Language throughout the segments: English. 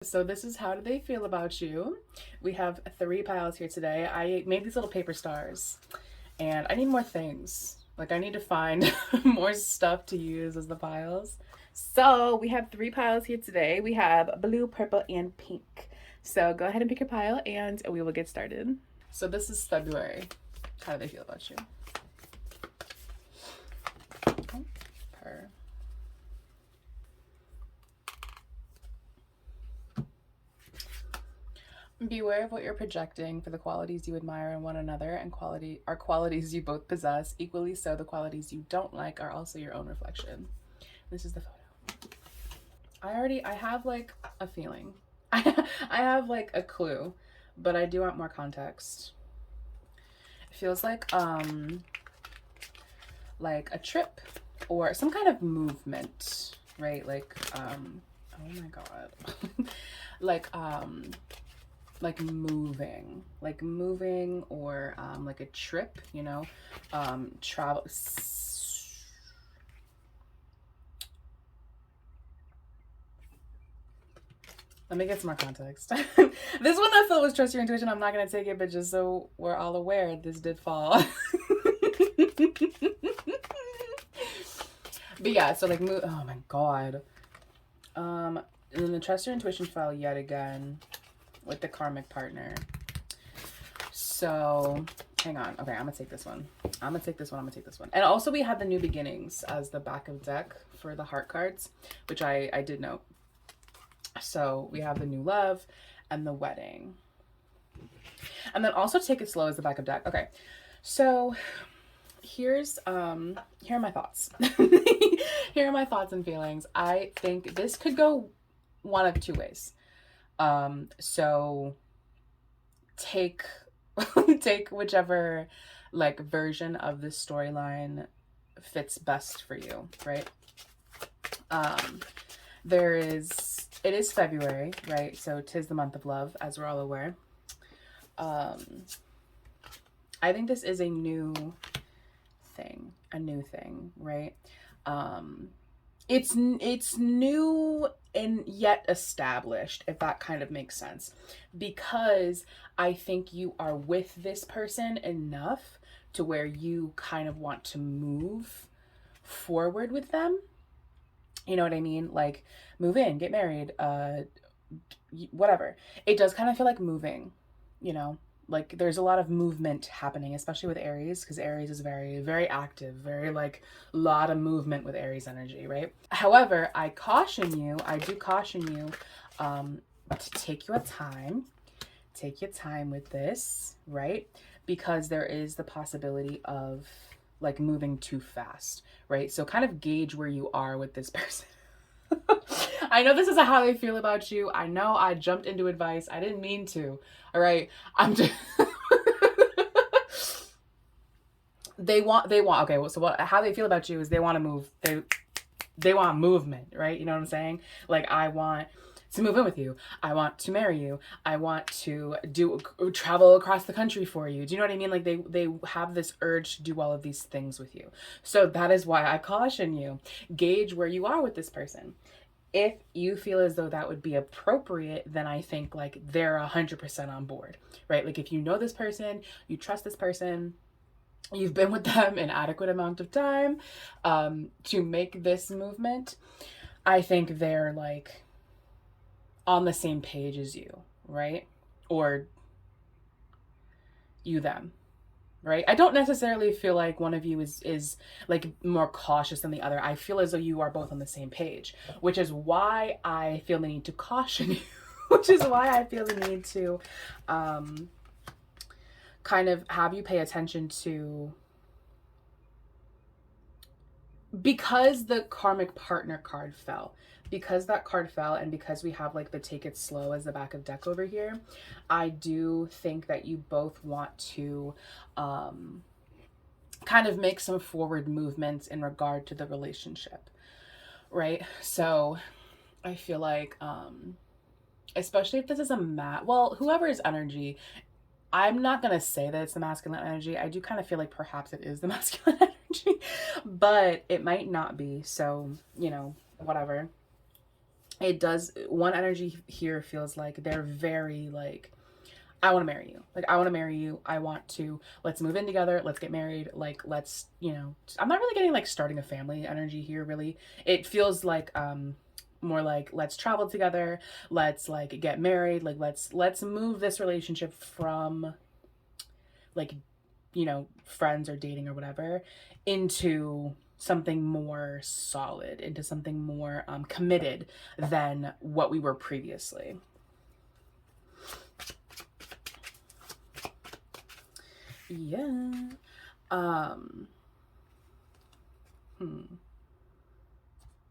So this is how do they feel about you? We have 3 piles here today. I made these little paper stars and I need more things. Like I need to find more stuff to use as the piles. So we have 3 piles here today. We have blue, purple, and pink. So go ahead and pick your pile and we will get started. So this is February. How do they feel about you? Oh, purr. Beware of what you're projecting, for the qualities you admire in one another and qualities you both possess. Equally so, the qualities you don't like are also your own reflection. This is the photo. I have like a feeling. I have like a clue, but I do want more context. It feels like a trip or some kind of movement, right? Oh my god. like moving or like a trip, travel. Let me get some more context. This one that felt was trust your intuition. I'm not gonna take it, but just so we're all aware, this did fall. But yeah, so like move. Oh my god. And then the trust your intuition fell yet again with the karmic partner. So hang on. Okay, I'm gonna take this one. I'm gonna take this one. And also we have the new beginnings as the back of deck for the heart cards, which I did note. So we have the new love and the wedding. And then also take it slow as the back of deck. Okay. So here are my thoughts. Here are my thoughts and feelings. I think this could go one of two ways. So take whichever like version of the storyline fits best for you, right? It is February, right? So 'tis the month of love, as we're all aware. I think this is a new thing, right? It's new and yet established, if that kind of makes sense, because I think you are with this person enough to where you kind of want to move forward with them. You know what I mean? Like move in, get married, whatever. It does kind of feel like moving, like there's a lot of movement happening, especially with Aries, because Aries is very, very active, very like a lot of movement with Aries energy, right? However, I do caution you to take your time with this, right? Because there is the possibility of like moving too fast, right? So kind of gauge where you are with this person. I know this is how they feel about you. I know I jumped into advice. I didn't mean to. All right. I'm just they want okay, well, so how they feel about you is they want to move. They want movement, right? You know what I'm saying? Like I want to move in with you. I want to marry you. I want to travel across the country for you. Do you know what I mean? Like they have this urge to do all of these things with you. So that is why I caution you. Gauge where you are with this person. If you feel as though that would be appropriate, then I think like they're 100% on board, right? Like if you know this person, you trust this person, you've been with them an adequate amount of time to make this movement, I think they're like on the same page as you, right? Or you them, right? I don't necessarily feel like one of you is like more cautious than the other. I feel as though you are both on the same page, which is why I feel the need to caution you, which is why I feel the need to kind of have you pay attention to, because the karmic partner card fell, and because we have like the take it slow as the back of deck over here, I do think that you both want to kind of make some forward movements in regard to the relationship, right? So I feel like especially if this is whoever's energy, I'm not going to say that it's the masculine energy. I do kind of feel like perhaps it is the masculine energy, but it might not be. So, whatever. it does, one energy here feels like they're very like, I want to marry you. Like, I want to marry you. I want to, let's move in together. Let's get married. Like, let's, you know, I'm not really getting like starting a family energy here, really. It feels like, more like, let's travel together. Let's like get married. Like, let's move this relationship from like, you know, friends or dating or whatever into something more solid, into something more committed than what we were previously. Yeah.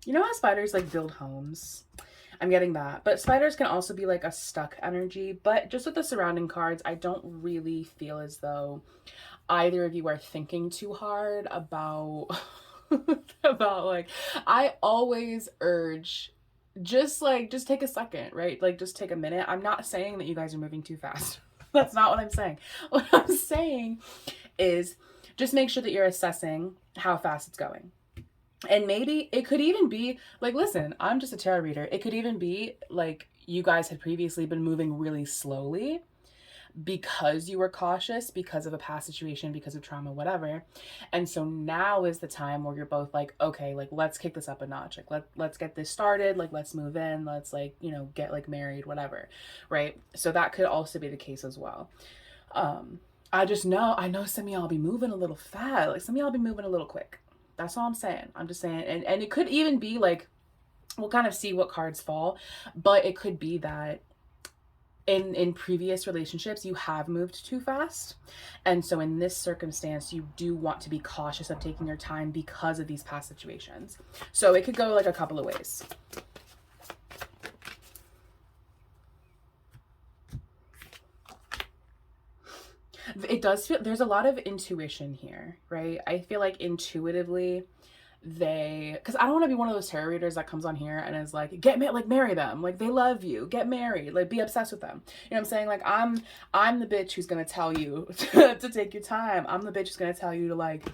You know how spiders like build homes? I'm getting that. But spiders can also be like a stuck energy. But just with the surrounding cards, I don't really feel as though either of you are thinking too hard about about like, I always urge, just take a second, right? Like, just take a minute. I'm not saying that you guys are moving too fast. That's not what I'm saying. What I'm saying is just make sure that you're assessing how fast it's going. And maybe it could even be like, listen, I'm just a tarot reader. It could even be like you guys had previously been moving really slowly because you were cautious, because of a past situation, because of trauma, whatever. And so now is the time where you're both like, okay, like, let's kick this up a notch. Like, let's get this started. Like, let's move in. Let's like, you know, get like married, whatever. Right. So that could also be the case as well. I know some of y'all be moving a little fast. Like, some of y'all be moving a little quick. That's all I'm saying. I'm just saying. And it could even be like, we'll kind of see what cards fall, but it could be that in previous relationships you have moved too fast, and so in this circumstance you do want to be cautious of taking your time because of these past situations. So it could go like a couple of ways. It does feel there's a lot of intuition here, right? I feel like intuitively because I don't want to be one of those tarot readers that comes on here and is like, marry them, like they love you, get married, like be obsessed with them. You know what I'm saying? Like, I'm the bitch who's gonna tell you to take your time. I'm the bitch who's gonna tell you to like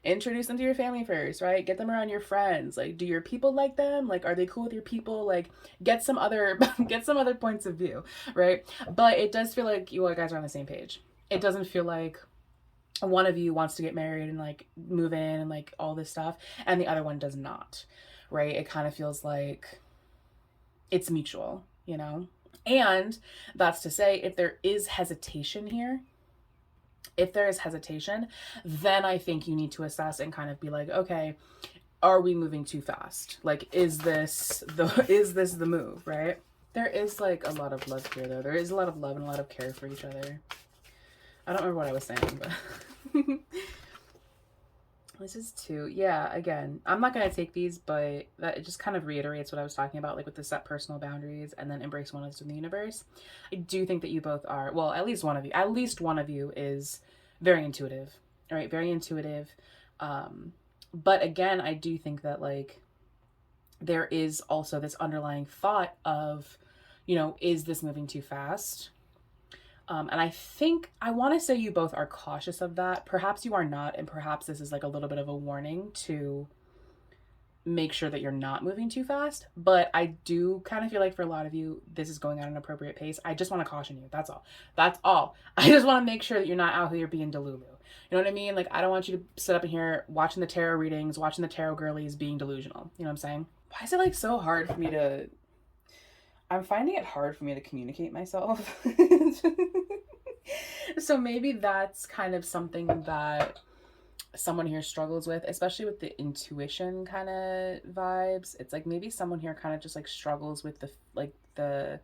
introduce them to your family first, right? Get them around your friends. Like, do your people like them? Like, are they cool with your people? Like, get some other points of view, right? But it does feel like you guys are on the same page. It doesn't feel like one of you wants to get married and like move in and like all this stuff and the other one does not, right? It kind of feels like it's mutual, you know? And that's to say, if there is hesitation here, then I think you need to assess and kind of be like, okay, are we moving too fast? Like, is this the move, right? There is like a lot of love here though. There is a lot of love and a lot of care for each other. I don't remember what I was saying, but this is 2. Yeah, again, I'm not going to take these, but that it just kind of reiterates what I was talking about, like with the set personal boundaries and then embrace oneness in the universe. I do think that you both are, well, at least one of you is very intuitive, right? Very intuitive. But again, I do think that like there is also this underlying thought of, you know, is this moving too fast? And I think I want to say you both are cautious of that. Perhaps you are not, and perhaps this is like a little bit of a warning to make sure that you're not moving too fast. But I do kind of feel like for a lot of you, this is going at an appropriate pace. I just want to caution you. That's all. That's all. I just want to make sure that you're not out here being delulu. You know what I mean? Like, I don't want you to sit up in here watching the tarot readings, watching the tarot girlies being delusional. You know what I'm saying? Why is it like so hard for me to... I'm finding it hard for me to communicate myself. So maybe that's kind of something that someone here struggles with, especially with the intuition kind of vibes. It's like maybe someone here kind of just like struggles with the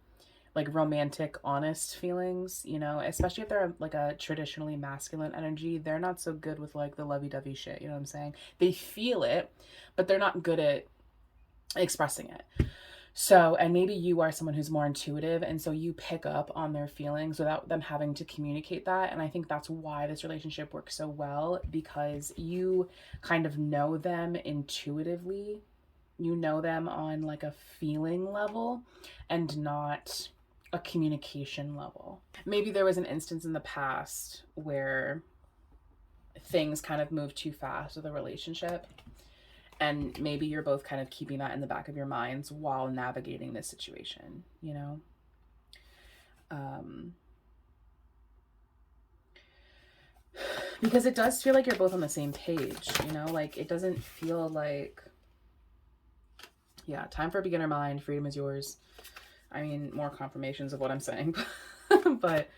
romantic, honest feelings, you know, especially if they're like a traditionally masculine energy. They're not so good with like the lovey-dovey shit, you know what I'm saying? They feel it, but they're not good at expressing it. So, and maybe you are someone who's more intuitive, and so you pick up on their feelings without them having to communicate that. And I think that's why this relationship works so well, because you kind of know them intuitively. You know them on like a feeling level and not a communication level. Maybe there was an instance in the past where things kind of moved too fast with a relationship. And maybe you're both kind of keeping that in the back of your minds while navigating this situation, you know? Because it does feel like you're both on the same page, you know? Like, it doesn't feel like, yeah, time for a beginner mind, freedom is yours. I mean, more confirmations of what I'm saying. But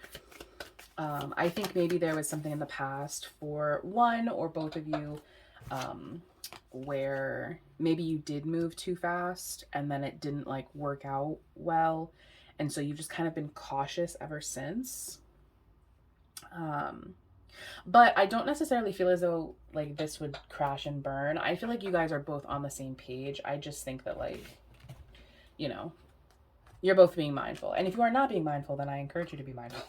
I think maybe there was something in the past for one or both of you where maybe you did move too fast and then it didn't like work out well. And so you've just kind of been cautious ever since. But I don't necessarily feel as though like this would crash and burn. I feel like you guys are both on the same page. I just think that like, you know, you're both being mindful. And if you are not being mindful, then I encourage you to be mindful.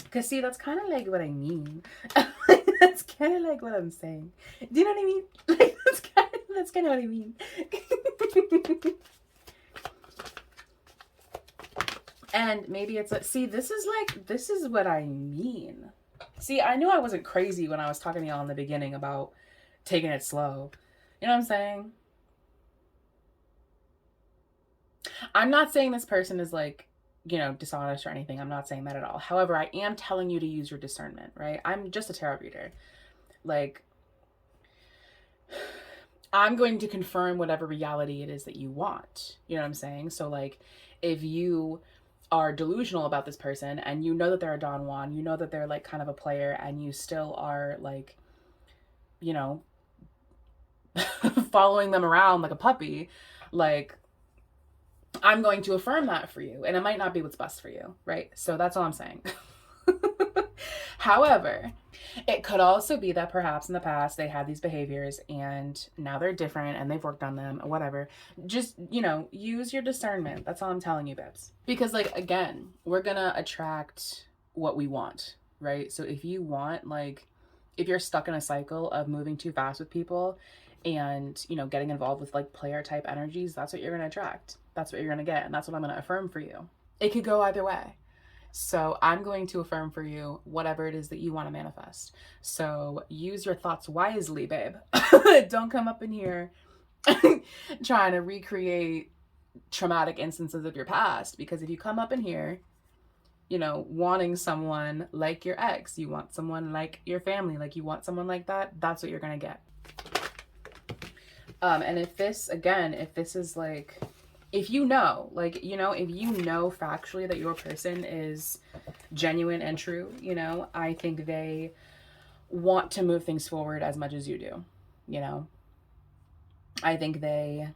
Because see, that's kind of like what I mean. That's kind of like what I'm saying. Do you know what I mean? Like, that's kind of what I mean. And maybe it's like, see, this is what I mean. See, I knew I wasn't crazy when I was talking to y'all in the beginning about taking it slow. You know what I'm saying? I'm not saying this person is like, you know, dishonest or anything. I'm not saying that at all. However, I am telling you to use your discernment, right? I'm just a tarot reader. Like, I'm going to confirm whatever reality it is that you want. You know what I'm saying? So like, if you are delusional about this person and you know that they're a Don Juan, you know that they're like kind of a player, and you still are like, you know, following them around like a puppy, like, I'm going to affirm that for you. And it might not be what's best for you, right? So that's all I'm saying. However, it could also be that perhaps in the past they had these behaviors and now they're different and they've worked on them or whatever. Just, you know, use your discernment. That's all I'm telling you, babes. Because like, again, we're gonna attract what we want, right? So if you want, like, if you're stuck in a cycle of moving too fast with people and, you know, getting involved with like player type energies, that's what you're gonna attract. That's what you're gonna get. And that's what I'm gonna affirm for you. It could go either way. So I'm going to affirm for you whatever it is that you want to manifest. So use your thoughts wisely, babe. Don't come up in here trying to recreate traumatic instances of your past, because if you come up in here, you know, wanting someone like your ex, you want someone like your family, like you want someone like that, that's what you're going to get. And if this, again, if this is like, if you know, like, you know, if you know factually that your person is genuine and true, you know, I think they want to move things forward as much as you do, you know. I think they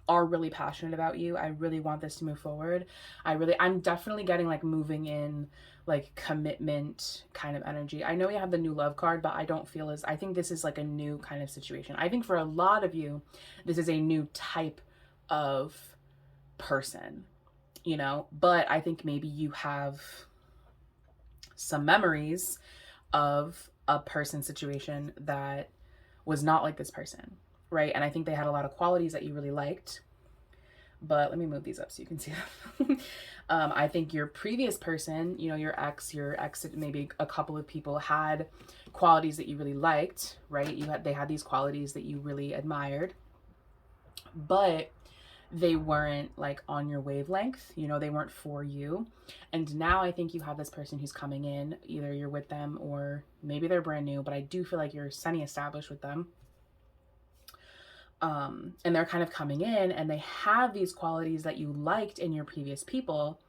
are really passionate about you. I really want this to move forward. I'm definitely getting like moving in, like commitment kind of energy. I know you have the new love card, but I don't feel as, I think this is like a new kind of situation. I think for a lot of you, this is a new type of person, you know, but I think maybe you have some memories of a person situation that was not like this person, right? And I think they had a lot of qualities that you really liked. But let me move these up so you can see them. I think your previous person, you know, your ex, maybe a couple of people had qualities that you really liked, right? They had these qualities that you really admired, but they weren't like on your wavelength, you know, they weren't for you. And now I think you have this person who's coming in, either you're with them or maybe they're brand new, but I do feel like you're semi-established with them. And they're kind of coming in and they have these qualities that you liked in your previous people,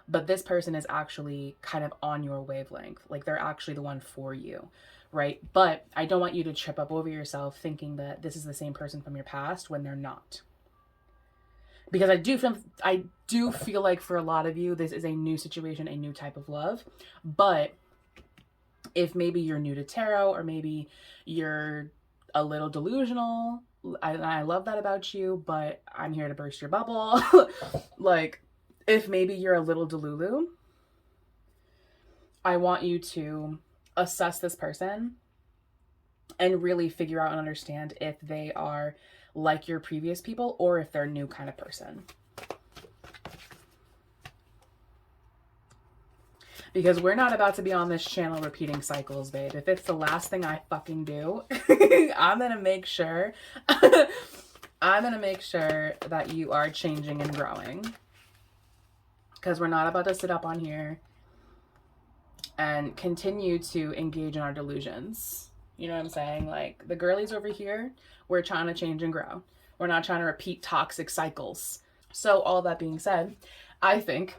but this person is actually kind of on your wavelength. Like they're actually the one for you, right? But I don't want you to trip up over yourself thinking that this is the same person from your past when they're not. Because I do feel like for a lot of you, this is a new situation, a new type of love. But if maybe you're new to tarot or maybe you're a little delusional, I love that about you, but I'm here to burst your bubble. Like, if maybe you're a little delulu, I want you to assess this person and really figure out and understand if they are like your previous people or if they're a new kind of person. Because we're not about to be on this channel repeating cycles, babe. If it's the last thing I fucking do, I'm gonna make sure I'm gonna make sure that you are changing and growing. Because we're not about to sit up on here and continue to engage in our delusions. You know what I'm saying? Like, the girlies over here, we're trying to change and grow. We're not trying to repeat toxic cycles. So all that being said, I think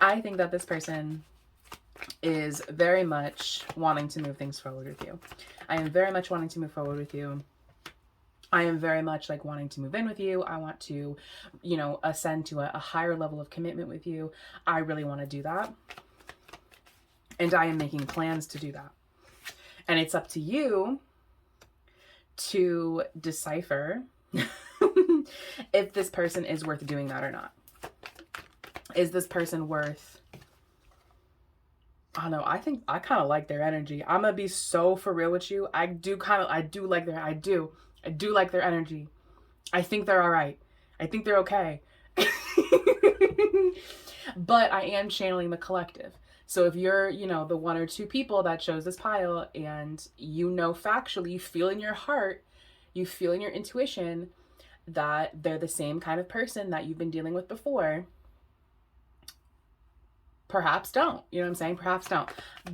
I think that this person is very much wanting to move things forward with you. I am very much wanting to move forward with you. I am very much like wanting to move in with you. I want to, you know, ascend to a higher level of commitment with you. I really want to do that. And I am making plans to do that. And it's up to you to decipher if this person is worth doing that or not. Is this person worth... I don't know. I think I kind of like their energy. I'm gonna be so for real with you. I do like their energy. I think they're all right. I think they're okay. But I am channeling the collective. So if you're, you know, the one or two people that chose this pile, and you know factually, you feel in your heart, you feel in your intuition that they're the same kind of person that you've been dealing with before, perhaps don't. You know what I'm saying? Perhaps don't.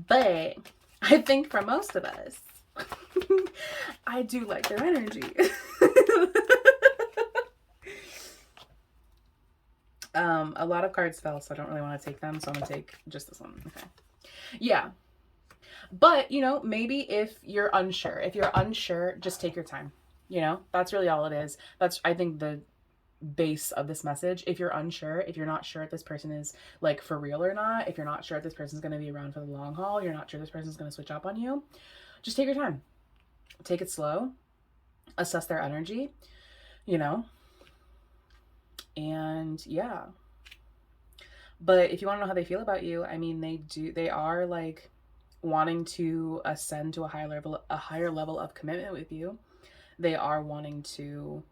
But I think for most of us, I do like their energy. A lot of cards fell, so I don't really want to take them. So I'm going to take just this one. Okay. Yeah. But, you know, maybe if you're unsure, just take your time. You know, that's really all it is. That's, I think, the base of this message. If you're unsure, if you're not sure if this person is like for real or not, if you're not sure if this person's going to be around for the long haul, you're not sure this person's going to switch up on you, just take your time. Take it slow. Assess their energy, you know. And yeah. But if you want to know how they feel about you, I mean, they are like wanting to ascend to a higher level of commitment with you. They are wanting to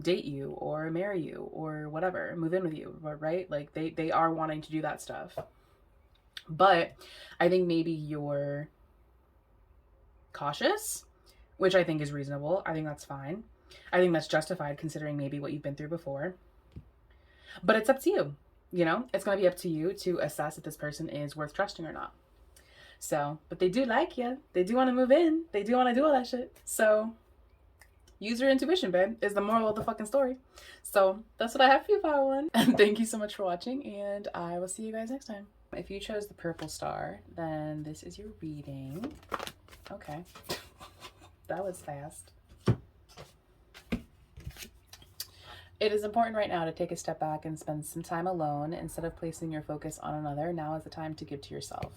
date you or marry you or whatever, move in with you, right? Like they are wanting to do that stuff. But I think maybe you're cautious, which I think is reasonable. I think that's fine. I think that's justified considering maybe what you've been through before. But it's up to you. You know, it's going to be up to you to assess if this person is worth trusting or not. So, but they do like you. They do want to move in. They do want to do all that shit. So use your intuition, babe, is the moral of the fucking story. So that's what I have for you, Power One. And thank you so much for watching, and I will see you guys next time. If you chose the purple star, then this is your reading. Okay. That was fast. It is important right now to take a step back and spend some time alone. Instead of placing your focus on another, now is the time to give to yourself.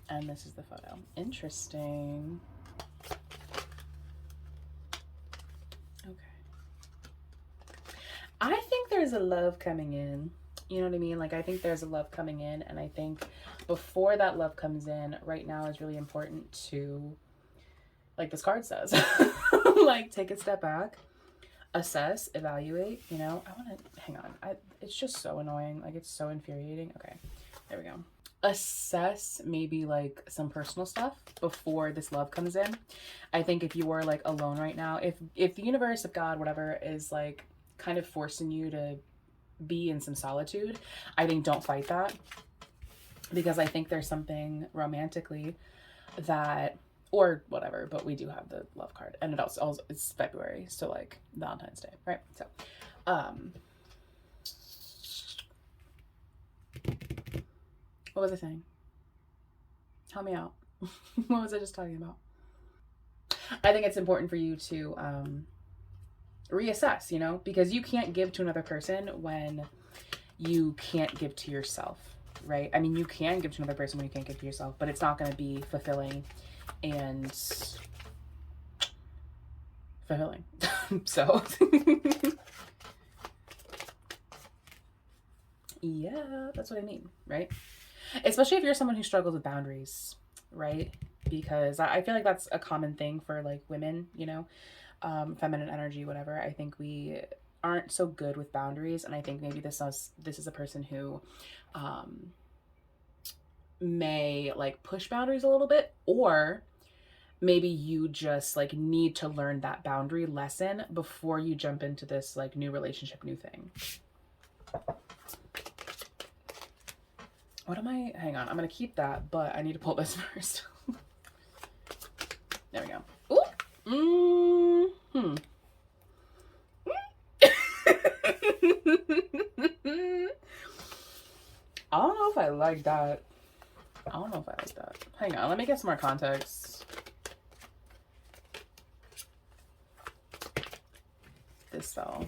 And this is the photo. Interesting. Okay. I think there's a love coming in. You know what I mean? Like, I think there's a love coming in. And I think before that love comes in, right now is really important to, like this card says, like, take a step back. Assess, evaluate, you know. I want to, hang on. It's just so annoying. Like, it's so infuriating. Okay, there we go. Assess maybe like some personal stuff before this love comes in. I think if you are like alone right now, if the universe, if God, whatever, is like kind of forcing you to be in some solitude, I think don't fight that. Because I think there's something romantically that, or whatever, but we do have the love card, and it's February, so like Valentine's Day, right? So what was I saying? Help me out. What was I just talking about? I think it's important for you to reassess, you know, because you can't give to another person when you can't give to yourself, right? I mean, you can give to another person when you can't give to yourself, but it's not going to be fulfilling and fulfilling. So yeah, that's what I mean, right? Especially if you're someone who struggles with boundaries, right? Because I feel like that's a common thing for like women, you know, feminine energy, whatever. I think we aren't so good with boundaries, and I think maybe this is a person who may like push boundaries a little bit, or maybe you just like need to learn that boundary lesson before you jump into this like new relationship, new thing. What am I? Hang on. I'm going to keep that, but I need to pull this first. There we go. Ooh. Mm-hmm. I don't know if I like that. Hang on. Let me get some more context. This fell.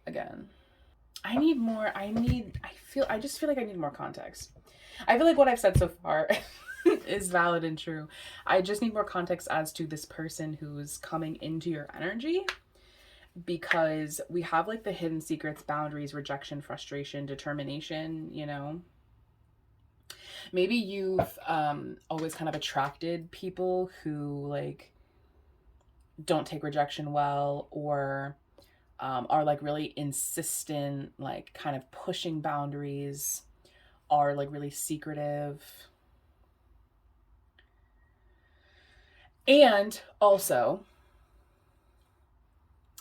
Again. I just feel like I need more context. I feel like what I've said so far is valid and true. I just need more context as to this person who's coming into your energy, because we have like the hidden secrets, boundaries, rejection, frustration, determination, you know. Maybe you've always kind of attracted people who like don't take rejection well, or are like really insistent, like kind of pushing boundaries, are like really secretive. And also,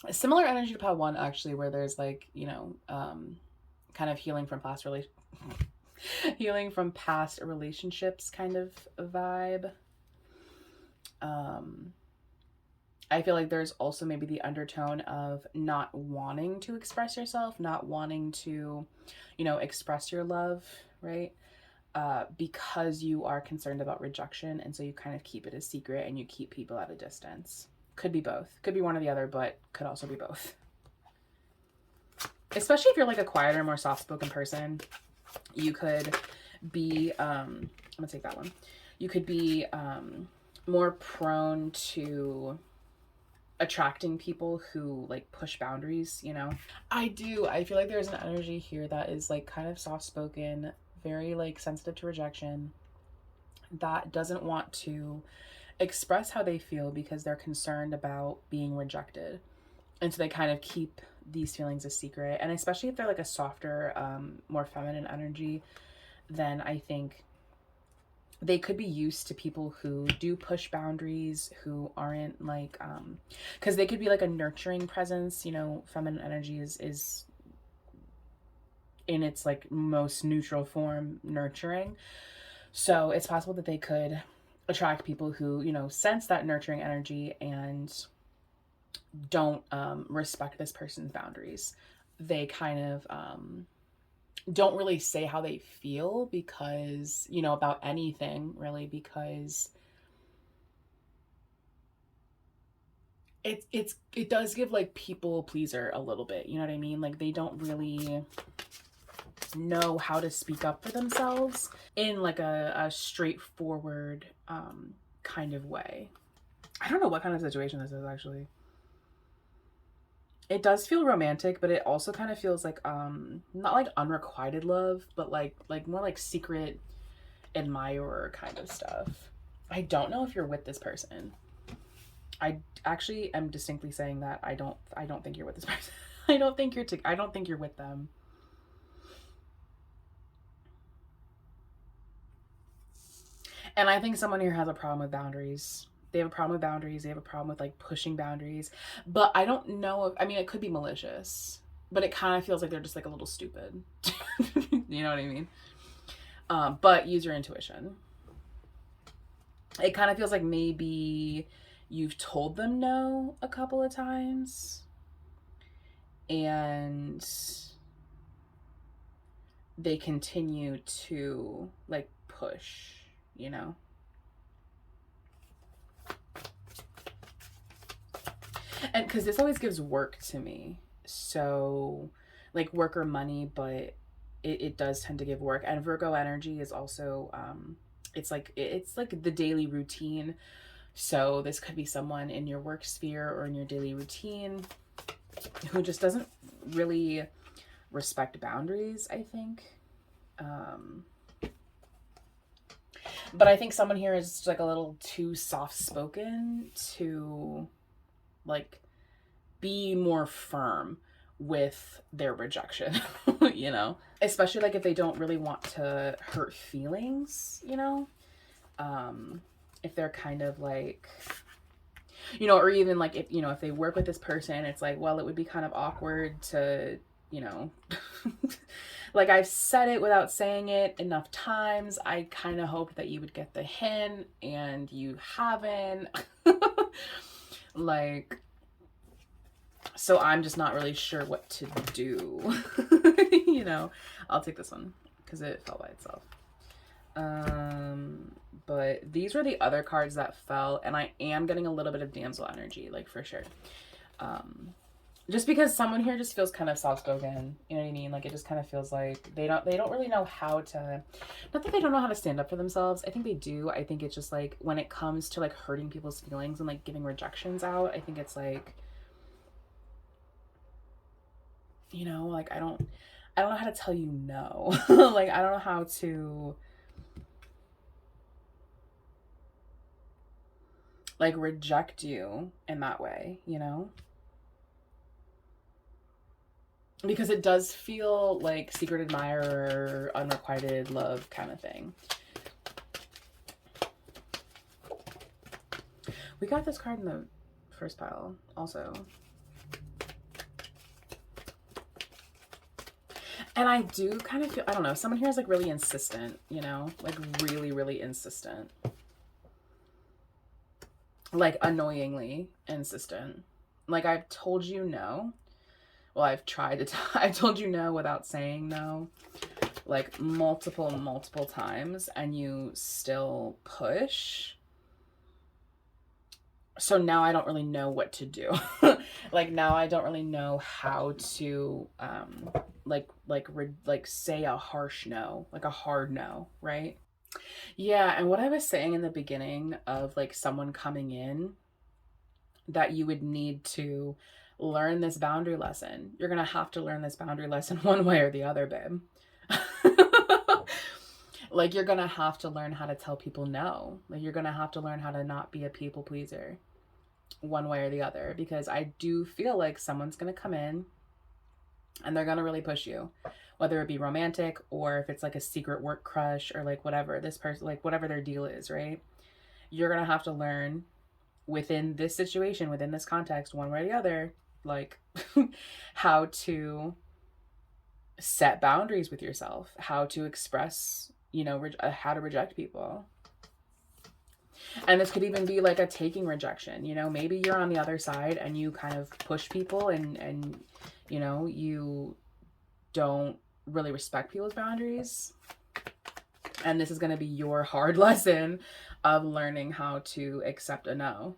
a similar energy to Pod 1, actually, where there's like, you know, kind of healing from past relationships kind of vibe. I feel like there's also maybe the undertone of not wanting to express yourself, not wanting to, you know, express your love, right? Because you are concerned about rejection, and so you kind of keep it a secret and you keep people at a distance. Could be both. Could be one or the other, but could also be both. Especially if you're like a quieter, more soft-spoken person, you could be, I'm gonna take that one. You could be more prone to attracting people who like push boundaries, you know. I feel like there's an energy here that is like kind of soft-spoken, very like sensitive to rejection, that doesn't want to express how they feel because they're concerned about being rejected, and so they kind of keep these feelings a secret. And especially if they're like a softer, more feminine energy, then I think they could be used to people who do push boundaries, who aren't like, because they could be like a nurturing presence, you know. Feminine energy is in its like most neutral form, nurturing. So it's possible that they could attract people who, you know, sense that nurturing energy and don't respect this person's boundaries. They kind of don't really say how they feel, because, you know, about anything really, because it does give like people pleaser a little bit, you know what I mean? Like they don't really know how to speak up for themselves in like a straightforward kind of way. I don't know what kind of situation this is, actually. It does feel romantic, but it also kind of feels like not like unrequited love, but like more like secret admirer kind of stuff. I don't know if you're with this person. I actually am distinctly saying that I don't think you're with this person. I don't think you're with them. And I think someone here has a problem with boundaries. They have a problem with boundaries. They have a problem with like pushing boundaries. But I don't know if, I mean, it could be malicious, but it kind of feels like they're just like a little stupid. You know what I mean? But use your intuition. It kind of feels like maybe you've told them no a couple of times, and they continue to like push, you know? And because this always gives work to me. So like work or money, but it does tend to give work. And Virgo energy is also, it's like the daily routine. So this could be someone in your work sphere or in your daily routine who just doesn't really respect boundaries, I think. But I think someone here is like a little too soft-spoken to like be more firm with their rejection, you know, especially like if they don't really want to hurt feelings, you know, if they're kind of like, you know, or even like if, you know, if they work with this person, it's like, well, it would be kind of awkward to, you know, like I've said it without saying it enough times. I kind of hoped that you would get the hint and you haven't. Like, so I'm just not really sure what to do. You know, I'll take this one because it fell by itself. But these were the other cards that fell, and I am getting a little bit of damsel energy, like for sure. Just because someone here just feels kind of soft-spoken, you know what I mean? Like it just kind of feels like they don't really know how to, not that they don't know how to stand up for themselves. I think they do. I think it's just like when it comes to like hurting people's feelings and like giving rejections out, I think it's like, you know, like I don't know how to tell you no. Like I don't know how to like reject you in that way, you know? Because it does feel like secret admirer, unrequited love kind of thing. We got this card in the first pile also. And I do kind of feel, I don't know, someone here is like really insistent, you know, like really, really insistent. Like annoyingly insistent. Like I've told you no. Well, I've tried to, I told you no without saying no, like multiple times, and you still push. So now I don't really know what to do. Like now I don't really know how to like say a harsh no, like a hard no, right? Yeah, and what I was saying in the beginning of like someone coming in, that you would need to learn this boundary lesson. You're going to have to learn this boundary lesson one way or the other, babe. Like you're going to have to learn how to tell people no. Like you're going to have to learn how to not be a people pleaser one way or the other, because I do feel like someone's going to come in and they're going to really push you, whether it be romantic or if it's like a secret work crush or like whatever this person, like whatever their deal is, right? You're going to have to learn within this situation, within this context, one way or the other, like how to set boundaries with yourself, how to express, you know, how to reject people. And this could even be like a taking rejection, you know, maybe you're on the other side and you kind of push people and you know, you don't really respect people's boundaries. And this is going to be your hard lesson of learning how to accept a no.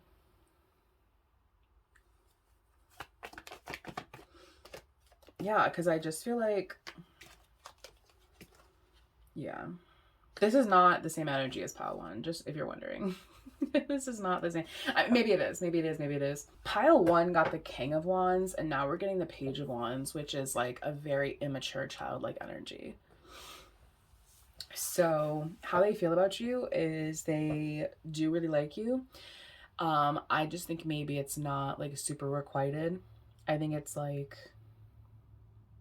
Yeah, because I just feel like, yeah, this is not the same energy as pile one, just if you're wondering. This is not the same. Maybe it is. Maybe it is. Maybe it is. Pile one got the King of Wands, and now we're getting the Page of Wands, which is like a very immature childlike energy. So how they feel about you is they do really like you. I just think maybe it's not like super requited. I think it's like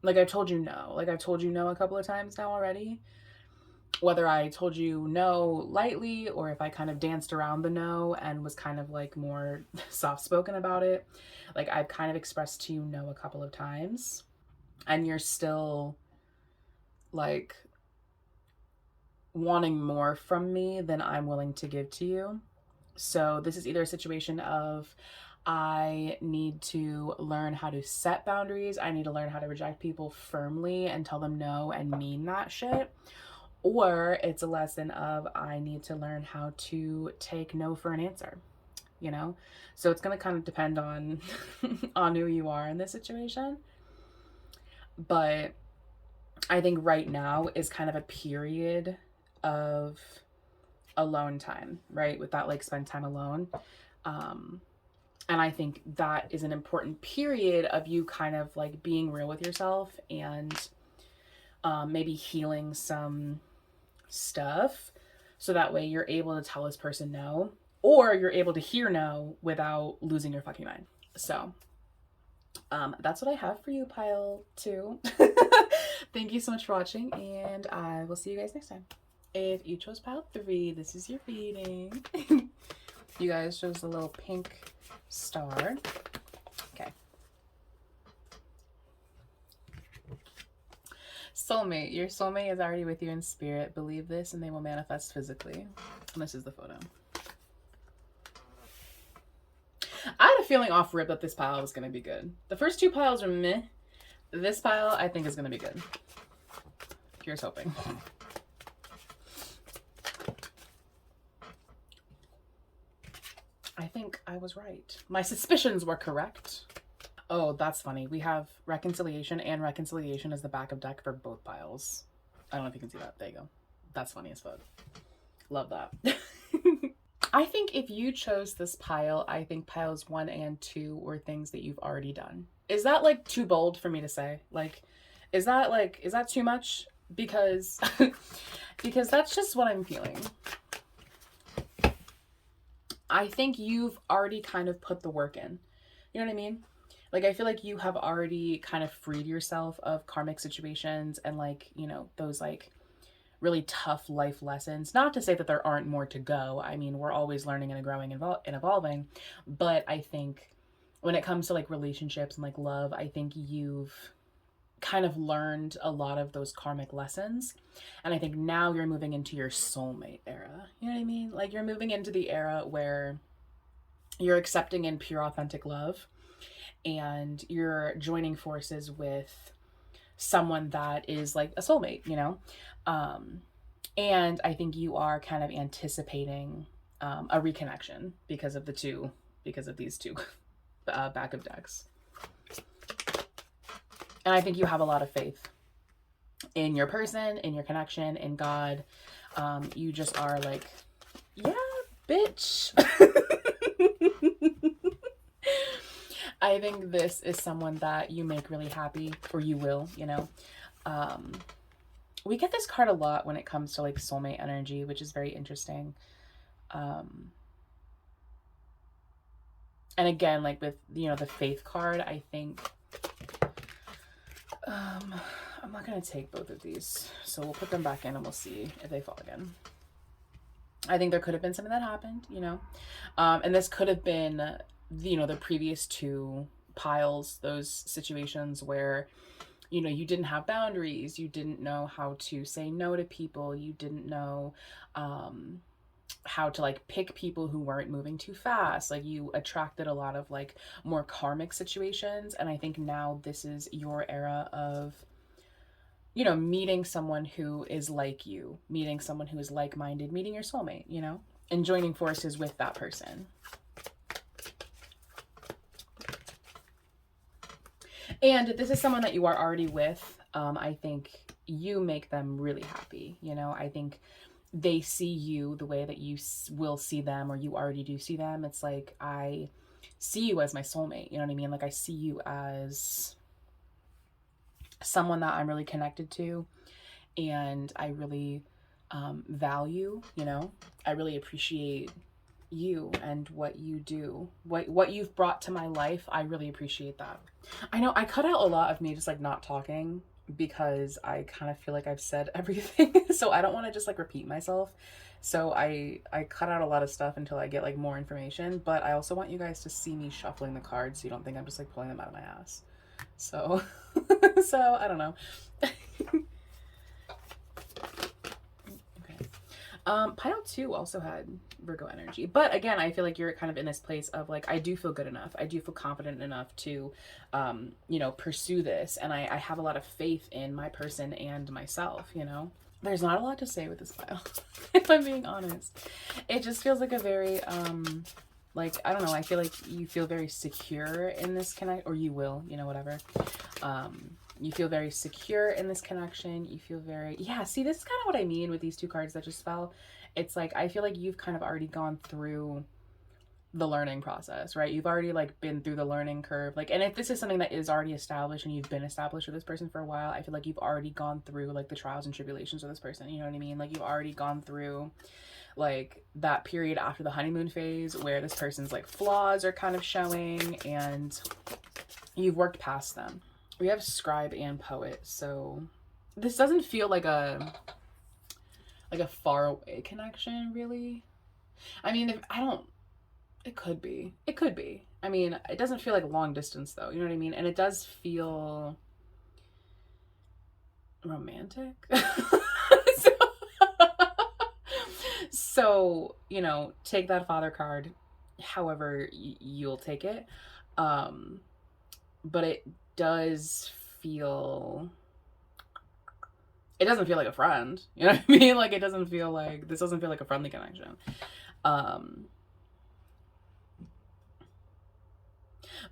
I've told you no. Like I've told you no a couple of times now already. Whether I told you no lightly or if I kind of danced around the no and was kind of like more soft spoken about it. Like I've kind of expressed to you no a couple of times. And you're still like wanting more from me than I'm willing to give to you. So this is either a situation of I need to learn how to set boundaries. I need to learn how to reject people firmly and tell them no and mean that shit. Or it's a lesson of I need to learn how to take no for an answer, you know? So it's going to kind of depend on on who you are in this situation. But I think right now is kind of a period of alone time, right? With that like spend time alone. And I think that is an important period of you kind of like being real with yourself and maybe healing some stuff so that way you're able to tell this person no, or you're able to hear no without losing your fucking mind. So That's what I have for you, pile 2. Thank you so much for watching, and I will see you guys next time. If you chose pile 3, this is your reading. You guys chose the little pink star. Okay. Soulmate. Your soulmate is already with you in spirit. Believe this and they will manifest physically. And this is the photo. I had a feeling off rip that this pile was going to be good. The first 2 piles are meh. This pile, I think, is going to be good. Here's hoping. I think I was right. My suspicions were correct. Oh, that's funny. We have reconciliation, and reconciliation is the back of deck for both piles. I don't know if you can see that. There you go. That's funny as fuck. Love that. I think if you chose this pile, I think piles 1 and 2 were things that you've already done. Is that like too bold for me to say? Like, is that too much? Because, because that's just what I'm feeling. I think you've already kind of put the work in. You know what I mean? Like, I feel like you have already kind of freed yourself of karmic situations and, like, you know, those like really tough life lessons. Not to say that there aren't more to go. I mean, we're always learning and growing and evolving. But I think when it comes to like relationships and like love, I think you've kind of learned a lot of those karmic lessons. And I think now you're moving into your soulmate era. You know what I mean? Like, you're moving into the era where you're accepting in pure authentic love, and you're joining forces with someone that is like a soulmate, you know? And I think you are kind of anticipating a reconnection because of these 2 back of decks. And I think you have a lot of faith in your person, in your connection, in God. You just are like, yeah, bitch. I think this is someone that you make really happy, or you will, you know. We get this card a lot when it comes to like soulmate energy, which is very interesting. And again, like with, you know, the faith card, I think, I'm not going to take both of these. So we'll put them back in and we'll see if they fall again. I think there could have been something that happened, you know. And this could have been, you know, the previous 2 piles, those situations where, you know, you didn't have boundaries, you didn't know how to say no to people, you didn't know how to like pick people who weren't moving too fast. Like, you attracted a lot of like more karmic situations. And I think now this is your era of, you know, meeting someone who is like you, meeting someone who is like-minded, meeting your soulmate, you know, and joining forces with that person. And if this is someone that you are already with, I think you make them really happy. You know, I think they see you the way that you will see them, or you already do see them. It's like, I see you as my soulmate. You know what I mean? Like, I see you as someone that I'm really connected to, and I really value, you know. I really appreciate you and what you do, what you've brought to my life. I really appreciate that. I know I cut out a lot of me just like not talking because I kind of feel like I've said everything. So I don't want to just like repeat myself. So I cut out a lot of stuff until I get like more information, but I also want you guys to see me shuffling the cards so you don't think I'm just like pulling them out of my ass. So so I don't know. Pile 2 also had Virgo energy, but again, I feel like you're kind of in this place of like, I do feel good enough, I do feel confident enough to you know, pursue this, and I have a lot of faith in my person and myself, you know. There's not a lot to say with this pile. If I'm being honest, it just feels like a very like, I don't know, I feel like you feel very secure in this connect, or you will, you know, whatever. You feel very secure in this connection. You feel very, yeah, see, this is kind of what I mean with these 2 cards that just fell. It's like, I feel like you've kind of already gone through the learning process, right? You've already like been through the learning curve. Like, and if this is something that is already established and you've been established with this person for a while, I feel like you've already gone through like the trials and tribulations of this person. You know what I mean? Like, you've already gone through like that period after the honeymoon phase where this person's like flaws are kind of showing, and You've worked past them. We have scribe and poet, so this doesn't feel like a far away connection, really. I mean, if I don't, it could be. It could be. I mean, it doesn't feel like long distance though. You know what I mean? And it does feel romantic. so, so, you know, take that father card however you'll take it. Um, but does feel it doesn't feel like a friend. You know what I mean? Like, it doesn't feel like this doesn't feel like a friendly connection. Um,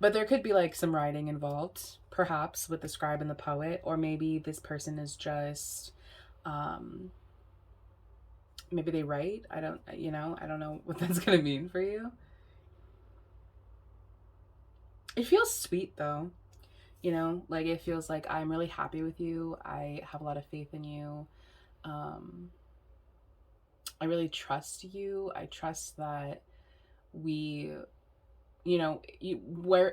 but there could be like some writing involved, perhaps with the scribe and the poet, or maybe this person is just, um, maybe they write. I don't, you know, I don't know what that's gonna mean for you. It feels sweet though, you know, like it feels like I'm really happy with you. I have a lot of faith in you. Um, I really trust you. I trust that we, you know,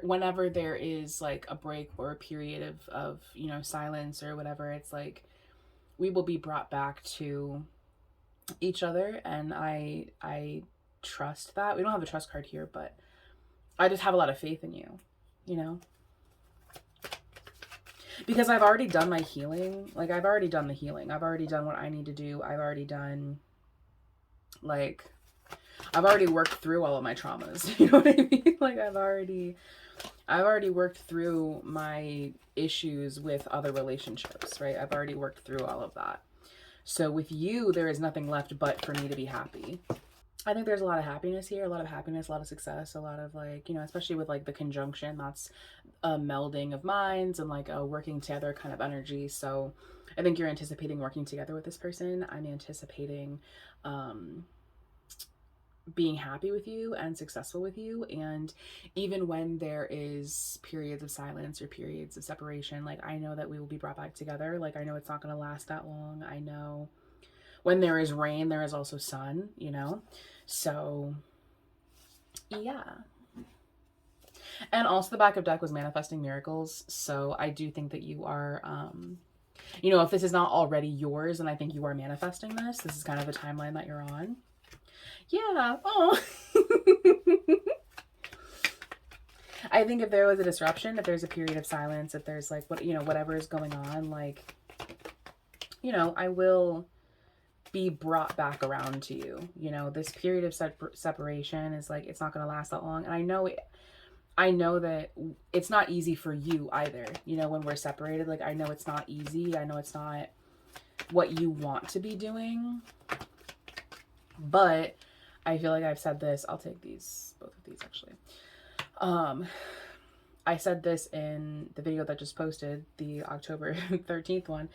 whenever there is like a break or a period of, you know, silence or whatever, it's like we will be brought back to each other. And I trust that. We don't have a trust card here, but I just have a lot of faith in you, you know? Because I've already done my healing. Like, I've already done the healing. I've already done what I need to do. I've already done, like, I've already worked through all of my traumas. You know what I mean? Like, I've already worked through my issues with other relationships, right? I've already worked through all of that. So with you, there is nothing left but for me to be happy. I think there's a lot of happiness here, a lot of happiness, a lot of success, a lot of like, you know, especially with like the conjunction, that's a melding of minds and like a working together kind of energy. So I think you're anticipating working together with this person. I'm anticipating being happy with you and successful with you. And even when there is periods of silence or periods of separation, like I know that we will be brought back together. Like I know it's not going to last that long. I know when there is rain, there is also sun, you know? So, yeah. And also the back of deck was manifesting miracles. So I do think that you are, you know, if this is not already yours, and I think you are manifesting this. This is kind of the timeline that you're on. Yeah. Oh. I think if there was a disruption, if there's a period of silence, if there's like, what, you know, whatever is going on, like, you know, I will be brought back around to you. You know, this period of separation is like, it's not going to last that long. And I know that it's not easy for you either. You know, when we're separated, like I know it's not easy. I know it's not what you want to be doing, but I feel like I've said this. I'll take these, both of these actually. I said this in the video that just posted, the October 13th one.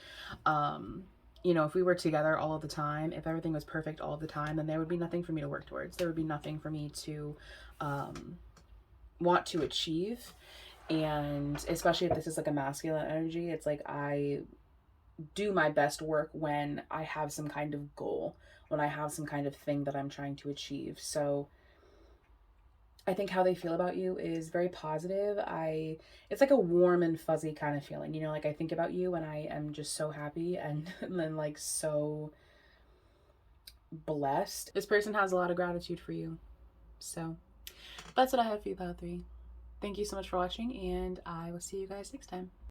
You know, if we were together all of the time, if everything was perfect all of the time, then there would be nothing for me to work towards. There would be nothing for me to want to achieve. And especially if this is like a masculine energy, it's like I do my best work when I have some kind of goal, when I have some kind of thing that I'm trying to achieve. So I think how they feel about you is very positive. It's like a warm and fuzzy kind of feeling, you know, like I think about you and I am just so happy and then like so blessed. This person has a lot of gratitude for you. So that's what I have for you, Pile 3. Thank you so much for watching, and I will see you guys next time.